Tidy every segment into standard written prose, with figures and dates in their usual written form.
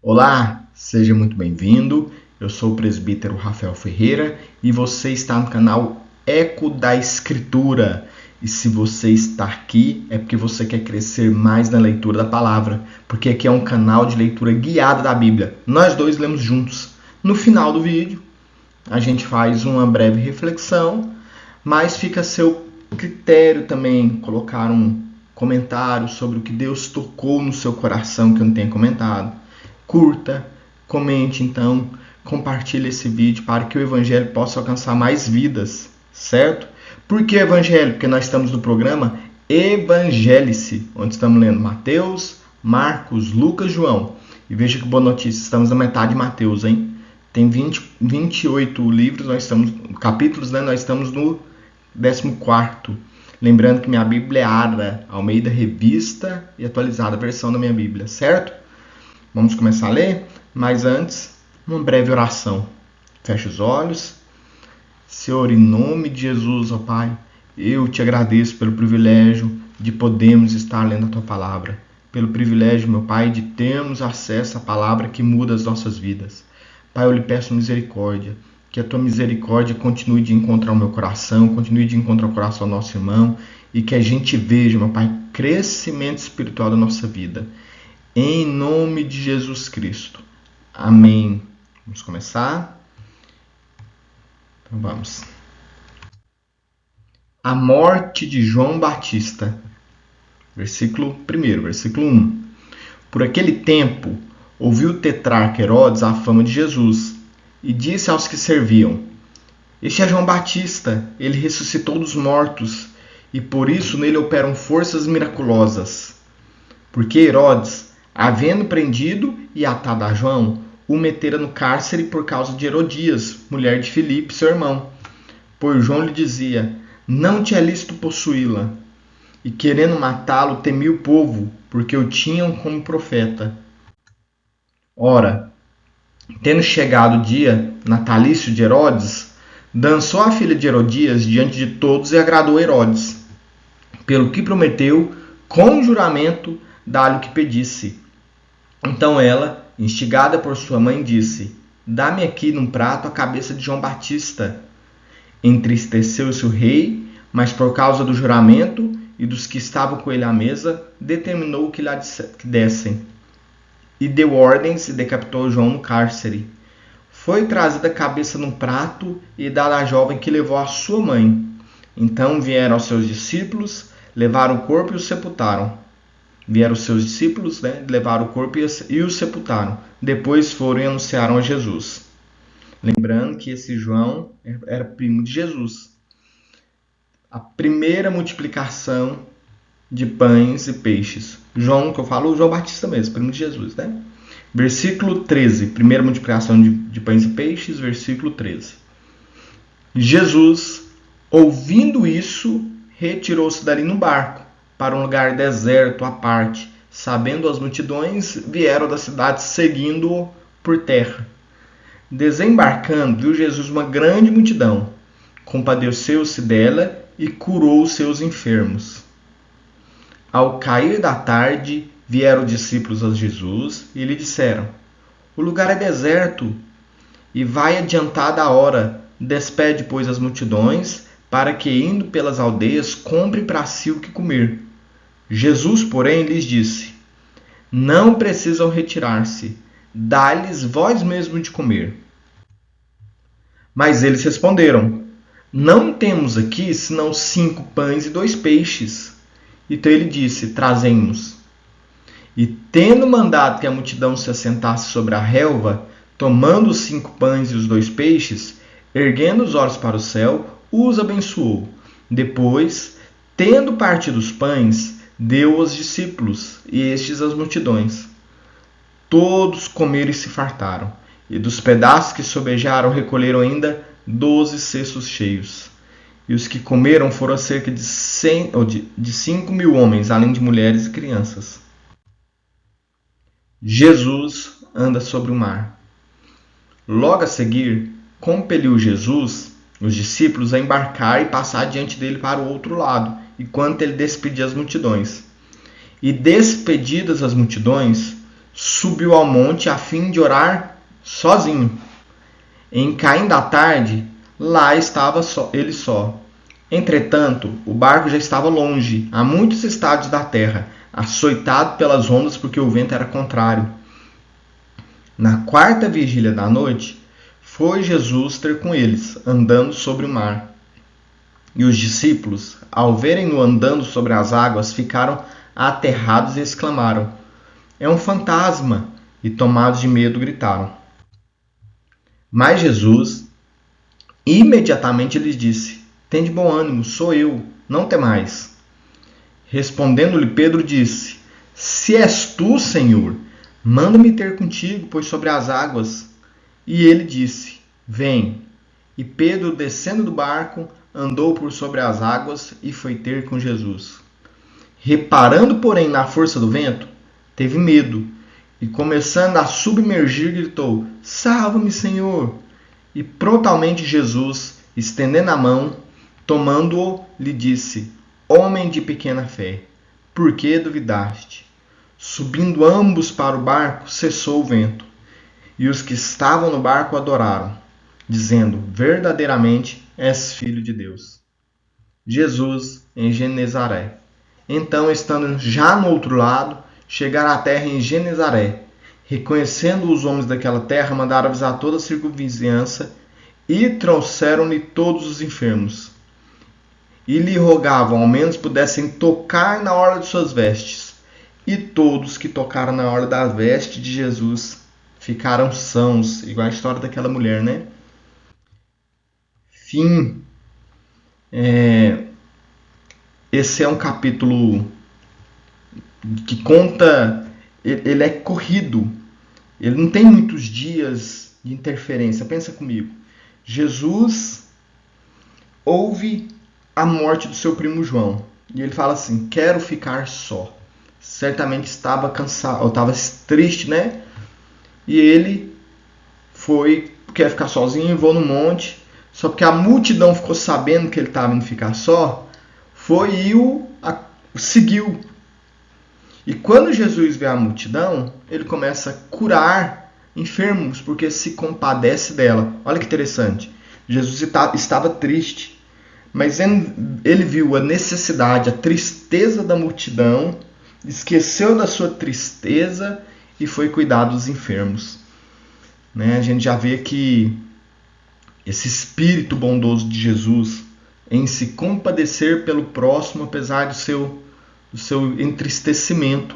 Olá, seja muito bem-vindo. Eu sou o presbítero Rafael Ferreira e você está no canal Eco da Escritura. E se você está aqui é porque você quer crescer mais na leitura da palavra, porque aqui é um canal de leitura guiada da Bíblia. Nós dois lemos juntos. No final do vídeo, a gente faz uma breve reflexão, mas fica a seu critério também colocar um comentário sobre o que Deus tocou no seu coração que eu não tenha comentado. Curta, comente então, compartilhe esse vídeo para que o Evangelho possa alcançar mais vidas, certo? Por que Evangelho? Porque nós estamos no programa Evangelize, onde estamos lendo Mateus, Marcos, Lucas, João. E veja que boa notícia, estamos na metade de Mateus, hein? Tem 28 livros, capítulos, né? Nós estamos no 14º. Lembrando que minha Bíblia é ARA, Almeida Revista e Atualizada, a versão da minha Bíblia, certo? Vamos começar a ler, mas antes, uma breve oração. Feche os olhos. Senhor, em nome de Jesus, ó Pai, eu te agradeço pelo privilégio de podermos estar lendo a Tua Palavra. Pelo privilégio, meu Pai, de termos acesso à Palavra que muda as nossas vidas. Pai, eu lhe peço misericórdia, que a Tua misericórdia continue de encontrar o meu coração, continue de encontrar o coração do nosso irmão, e que a gente veja, meu Pai, crescimento espiritual da nossa vida. Em nome de Jesus Cristo. Amém. Vamos começar? Então vamos. A morte de João Batista. Versículo 1. Por aquele tempo, ouviu o tetrarca Herodes a fama de Jesus e disse aos que serviam: Este é João Batista, ele ressuscitou dos mortos e por isso nele operam forças miraculosas. Porque Herodes, havendo prendido e atado a João, o metera no cárcere por causa de Herodias, mulher de Filipe, seu irmão. Pois João lhe dizia: Não te é lícito possuí-la. E querendo matá-lo, temia o povo, porque o tinham como profeta. Ora, tendo chegado o dia natalício de Herodes, dançou a filha de Herodias diante de todos e agradou Herodes, pelo que prometeu, com juramento, dar-lhe o que pedisse. Então ela, instigada por sua mãe, disse: Dá-me aqui num prato a cabeça de João Batista. Entristeceu-se o rei, mas por causa do juramento e dos que estavam com ele à mesa, determinou que lhe dessem. E deu ordens e decapitou João no cárcere. Foi trazida a cabeça num prato e dada à jovem que levou a sua mãe. Então vieram os seus discípulos, levaram o corpo e o sepultaram. Vieram os seus discípulos, levaram o corpo e o sepultaram. Depois foram e anunciaram a Jesus. Lembrando que esse João era primo de Jesus. A primeira multiplicação de pães e peixes. João, que eu falo, João Batista mesmo, primo de Jesus, né? Versículo 13. Primeira multiplicação de pães e peixes, versículo 13. Jesus, ouvindo isso, retirou-se dali no barco, para um lugar deserto à parte. Sabendo as multidões, vieram da cidade seguindo-o por terra. Desembarcando, viu Jesus uma grande multidão. Compadeceu-se dela e curou os seus enfermos. Ao cair da tarde, vieram discípulos a Jesus e lhe disseram: O lugar é deserto e vai adiantada a hora. Despede, pois, as multidões, para que, indo pelas aldeias, comprem para si o que comer. Jesus, porém, lhes disse: Não precisam retirar-se, dá-lhes vós mesmo de comer. Mas eles responderam: Não temos aqui senão 5 pães e 2 peixes. Então ele disse: Trazemos. E tendo mandado que a multidão se assentasse sobre a relva, tomando os 5 pães e os 2 peixes, erguendo os olhos para o céu, os abençoou. Depois, tendo partido os pães, deu aos discípulos, e estes às multidões. Todos comeram e se fartaram, e dos pedaços que sobejaram recolheram ainda 12 cestos cheios. E os que comeram foram cerca de 5.000 homens, além de mulheres e crianças. Jesus anda sobre o mar. Logo a seguir, compeliu Jesus, os discípulos, a embarcar e passar diante dele para o outro lado, enquanto ele despedia as multidões. E despedidas as multidões, subiu ao monte a fim de orar sozinho. Em caindo a tarde, lá estava ele só. Entretanto, o barco já estava longe, a muitos estádios da terra, açoitado pelas ondas porque o vento era contrário. Na quarta vigília da noite, foi Jesus ter com eles, andando sobre o mar. E os discípulos, ao verem-no andando sobre as águas, ficaram aterrados e exclamaram: "É um fantasma!" E tomados de medo, gritaram. Mas Jesus imediatamente lhes disse: "Tende bom ânimo, sou eu, não temais." Respondendo-lhe Pedro disse: "Se és tu, Senhor, manda-me ter contigo, pois sobre as águas." E ele disse: "Vem." E Pedro, descendo do barco, andou por sobre as águas e foi ter com Jesus. Reparando, porém, na força do vento, teve medo e, começando a submergir, gritou: "Salva-me, Senhor!" E prontamente Jesus, estendendo a mão, tomando-o, lhe disse: "Homem de pequena fé, por que duvidaste?" Subindo ambos para o barco, cessou o vento. E os que estavam no barco adoraram, dizendo: "Verdadeiramente és filho de Deus." Jesus em Genezaré. Então, estando já no outro lado, chegaram à terra em Genezaré. Reconhecendo os homens daquela terra, mandaram avisar toda a circunvizinhança e trouxeram-lhe todos os enfermos. E lhe rogavam ao menos pudessem tocar na orla de suas vestes. E todos que tocaram na orla da veste de Jesus ficaram sãos, igual a história daquela mulher, né? Fim. Esse é um capítulo que conta, ele é corrido, ele não tem muitos dias de interferência. Pensa comigo, Jesus ouve a morte do seu primo João e ele fala assim: "Quero ficar só." Certamente estava cansado, ou estava triste, né? E ele quer ficar sozinho, vou no monte. Só porque a multidão ficou sabendo que ele estava indo ficar só, foi e o seguiu. E quando Jesus vê a multidão, ele começa a curar enfermos, porque se compadece dela. Olha que interessante. Jesus estava triste, mas ele viu a necessidade, a tristeza da multidão, esqueceu da sua tristeza e foi cuidar dos enfermos. A gente já vê que esse espírito bondoso de Jesus em se compadecer pelo próximo, apesar do seu entristecimento.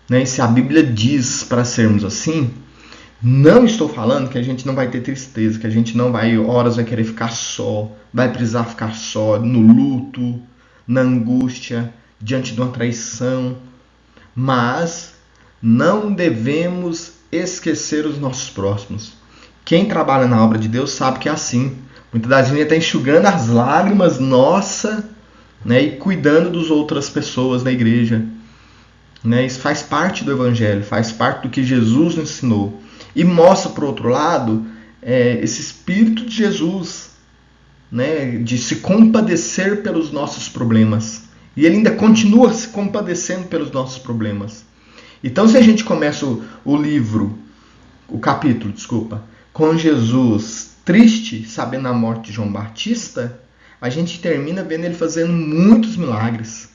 E se a Bíblia diz para sermos assim, não estou falando que a gente não vai ter tristeza, que a gente não vai, horas vai querer ficar só, vai precisar ficar só, no luto, na angústia, diante de uma traição. Mas não devemos esquecer os nossos próximos. Quem trabalha na obra de Deus sabe que é assim. Muitas das vezes está enxugando as lágrimas, e cuidando das outras pessoas na igreja. Isso faz parte do Evangelho, faz parte do que Jesus nos ensinou. E mostra, por outro lado, esse Espírito de Jesus, de se compadecer pelos nossos problemas. E ele ainda continua se compadecendo pelos nossos problemas. Então, se a gente começa o capítulo, com Jesus triste, sabendo a morte de João Batista, a gente termina vendo ele fazendo muitos milagres.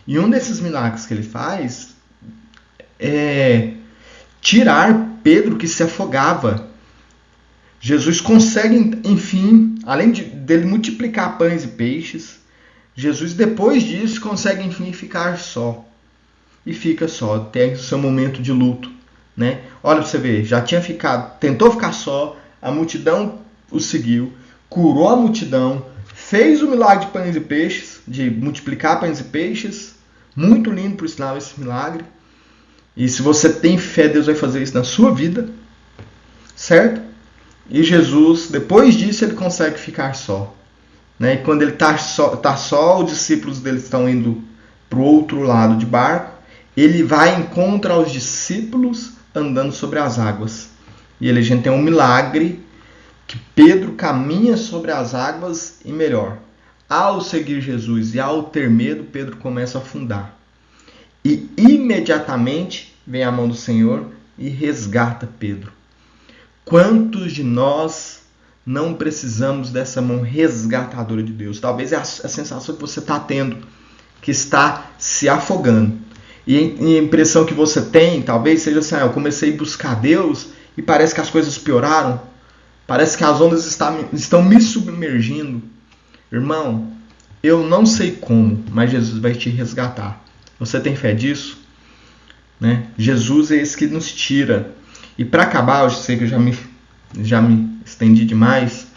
E um desses milagres que ele faz é tirar Pedro, que se afogava. Jesus consegue, enfim, além dele multiplicar pães e peixes, Jesus, depois disso, consegue, enfim, ficar só. E fica só, tem o seu momento de luto. Olha pra você ver, tentou ficar só, a multidão o seguiu, curou a multidão, fez o milagre de pães e peixes, de multiplicar pães e peixes. Muito lindo, por sinal, esse milagre. E se você tem fé, Deus vai fazer isso na sua vida, certo? E Jesus, depois disso, ele consegue ficar só. E quando ele está só, os discípulos dele estão indo para o outro lado de barco, ele vai encontrar os discípulos andando sobre as águas. E a gente tem um milagre que Pedro caminha sobre as águas e melhor. Ao seguir Jesus e ao ter medo, Pedro começa a afundar. E imediatamente vem a mão do Senhor e resgata Pedro. Quantos de nós não precisamos dessa mão resgatadora de Deus? Talvez é a sensação que você está tendo, que está se afogando. E a impressão que você tem, talvez seja assim, eu comecei a buscar Deus e parece que as coisas pioraram. Parece que as ondas estão me submergindo. Irmão, eu não sei como, mas Jesus vai te resgatar. Você tem fé disso? Né? Jesus é esse que nos tira. E para acabar, eu sei que eu já me estendi demais,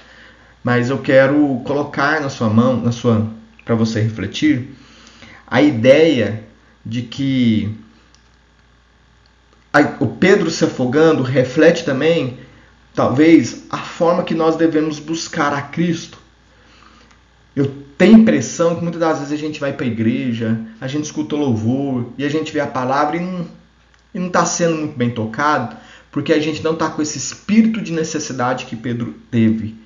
mas eu quero colocar na sua mão, para você refletir, a ideia de que o Pedro se afogando reflete também, talvez, a forma que nós devemos buscar a Cristo. Eu tenho a impressão que muitas das vezes a gente vai para a igreja, a gente escuta louvor e a gente vê a palavra e não está sendo muito bem tocado, porque a gente não está com esse espírito de necessidade que Pedro teve.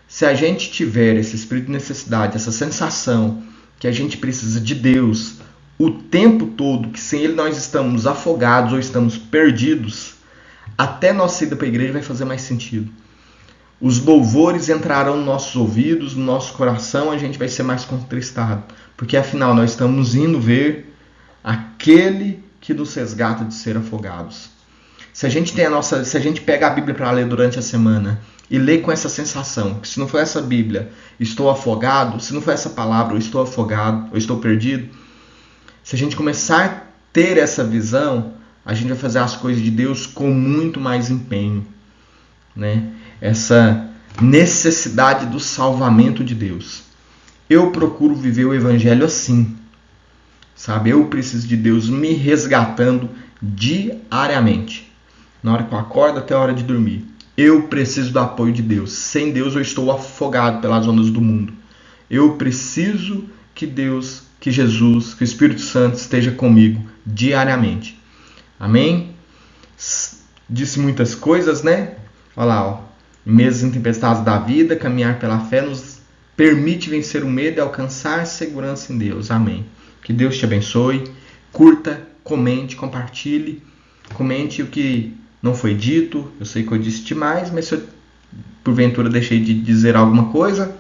Se a gente tiver esse espírito de necessidade, essa sensação que a gente precisa de Deus o tempo todo, que sem Ele nós estamos afogados ou estamos perdidos, até nossa ida para a igreja vai fazer mais sentido. Os louvores entrarão nos nossos ouvidos, no nosso coração, a gente vai ser mais contristado. Porque afinal nós estamos indo ver aquele que nos resgata de ser afogados. Se a gente pega a Bíblia para ler durante a semana e lê com essa sensação, que se não for essa Bíblia, estou afogado, se não for essa palavra, eu estou afogado, eu estou perdido. Se a gente começar a ter essa visão, a gente vai fazer as coisas de Deus com muito mais empenho, né? Essa necessidade do salvamento de Deus. Eu procuro viver o Evangelho assim, sabe? Eu preciso de Deus me resgatando diariamente, na hora que eu acordo até a hora de dormir. Eu preciso do apoio de Deus. Sem Deus eu estou afogado pelas ondas do mundo. Eu preciso que Deus, que Jesus, que o Espírito Santo esteja comigo diariamente. Amém? Disse muitas coisas, né? Olha lá, ó. Em meses intempestivos da vida, caminhar pela fé nos permite vencer o medo e alcançar segurança em Deus. Amém. Que Deus te abençoe. Curta, comente, compartilhe. Comente o que não foi dito. Eu sei que eu disse demais, mas se eu porventura deixei de dizer alguma coisa,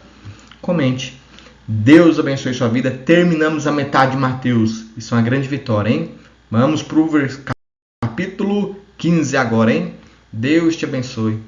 comente. Deus abençoe sua vida. Terminamos a metade de Mateus. Isso é uma grande vitória, hein? Vamos para o capítulo 15 agora, hein? Deus te abençoe.